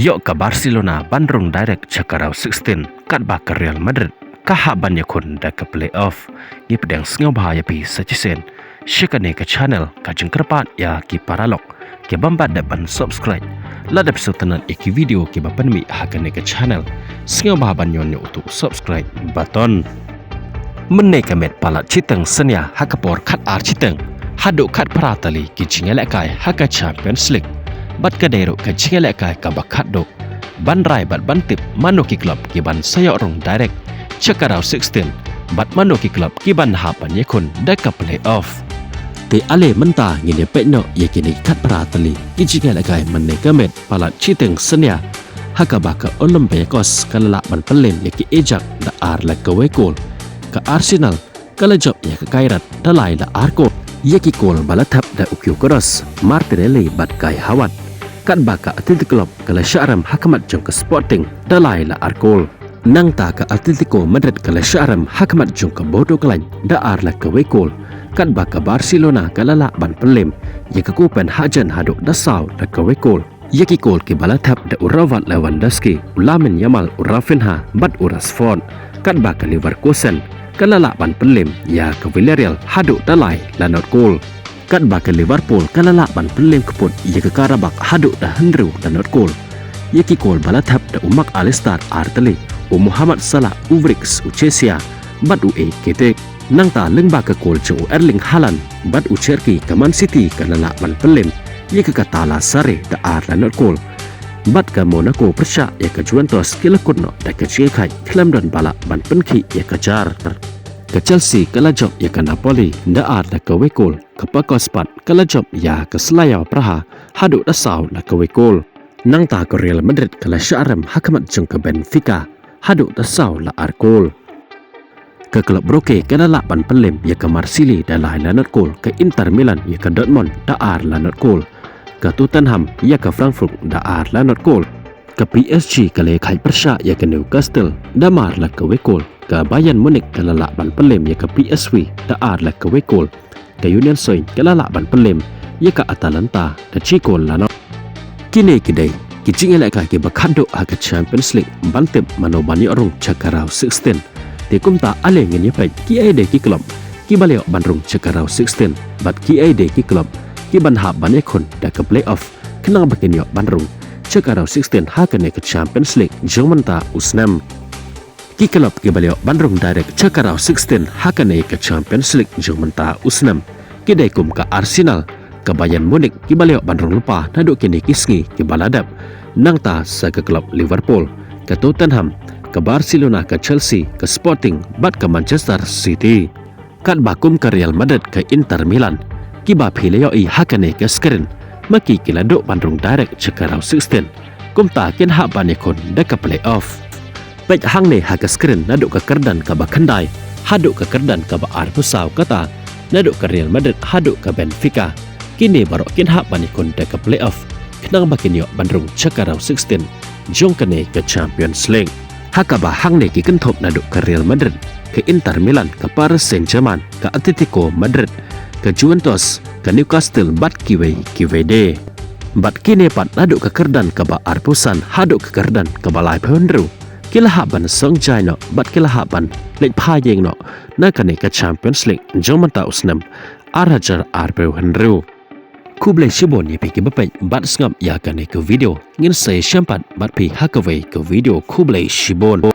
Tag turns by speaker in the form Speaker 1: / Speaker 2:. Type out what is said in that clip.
Speaker 1: Yok ke Barcelona bandrung direct cakarau 16 kat ba ke Real Madrid kahak banyak kon dah ke playoff ni pedang sengau bahaya pi sacisen syakane ke channel kajeng kerpat ya ki paralok ke bambat dapat subscribe la dapat sotanan iki video ke bapan mi hakane ke channel sengau bahaya banyon untuk subscribe button menek met palat citeng senya hakapor kat ar citeng haduk kat paratali ki jingelekai haka Champions League bat kadero ka jingelekai ka bakat dok bandrai bat bantip manoki club ki ban sayok rong direct cakarau 16 bat manoki club ki ban hapan yekun deka playoff te ale menta ngine pekno yekini kat paratali ki jingelekai meneka met palat citeng senya haka baka Olympiacos kalala ban pelem yeki ejak da ar la ka wekol ka Arsenal kala job ya ka kairat dalai la arko yeki kol balathap da ukyo koros Martinelli bat kai hawat kan baka Atletico Club kala Syaram hakamat jong ke Sporting dalai la arkol nang ta ka Atletico Madrid kala Syaram hakamat jong ke Bodo Klain da ar la ka wekol kan baka Barcelona kala la ban pelem yeki kupen hajan haduk da saw da ka wekol yeki kol ki balathap da uravat Lewandowski Lamine Yamal Rafinha bat Rashford kan baka Leverkusen kalala ban pelem ya ke Villarreal haduk dalai la not goal kan baka Liverpool kalala ban pelem keput ya ke Karabakh haduk dah hendru dan not goal yeki gol balathap da umak Alistar Arteli Muhammad Salah Uvrix Chelsea bat kete nang ta leng baka gol jeng Erling Haaland bat Cherki ke Man City kalala ban pelem ya ke Katala Sare da ar la not goal bat ke Monaco persyak ya ke Juventus kilakut no da ke Chelsea klam dan balak ban penki ya ke jar ke Chelsea kala job ya ke Napoli da ar da ke wekol ke Pakospat kala job ya ke Selaya Praha haduk da saw da ke wekol nang ta ke Real Madrid kala Syaram hakamat jeng ke Benfica haduk da saw la arkol ke klub Brugge kala la ban pelem ya ke Marseille da la lanot gol ke Inter Milan ya ke Dortmund da ar lanot gol ke Tottenham ya ke Frankfurt da ar lanot gol ke PSG kala kai persyak ya ke Newcastle da mar la ke wekol ke Bayern Munich kala la ban pelem ya ke PSV da ar la ke wekol ke Union Soin kala la ban pelem ya ke Atalanta da Chikol la no kini kidai ki jingele ka ki bakado aga Champions League bantep manobani orong cakarau 16 te kumta ale ngeni pai ki ai de ki club ki baleo banrung cakarau 16 bat ki ai de ki club ki ban hab ban ekon da ke playoff kenang bakenyo banrung cakarau 16 ha ke Champions League jomanta usnam ki club ki baleo banrung direct cakarau 16 ha ke Champions League jomanta usnam ki dai kum ka Arsenal ke Bayern Munich ki baleo banrung lupa naduk kini kisngi ki baladap nang ta sa ke klub Liverpool ke Tottenham ke Barcelona ke Chelsea ke Sporting bat ke Manchester City kat bakum ke Real Madrid ke Inter Milan ki ba phileo I hakane ke skrin maki kilado banrung direct cakarau 16 kumta ken ha banekon da ke playoff pek hang ne ha ke skrin naduk ke kerdan ke bakandai haduk ke kerdan ke ba arpusau kata naduk ke Real Madrid haduk ke Benfica kini baru ken ha banekon da ke playoff kenang bakinyo bandrung cakarau 16 jong kene ke Champions League hakaba hang ne ki kentop naduk ke Real Madrid ke Inter Milan ke Paris Saint-Germain ke Atletico Madrid ke Juventus ke Newcastle bat kiwe de bat kini pat naduk ke kerdan ke ba arpusan haduk ke kerdan ke balai pendru kilahaban songjai no bat kilahaban lek phayeng no na kene ke Champions League jong manta usnam arajar arpe henru Kublai Shibon ni piki bapai bat sngap ya kane ke video ngin saya syampat bat pi hakawai ke video Kublai Shibon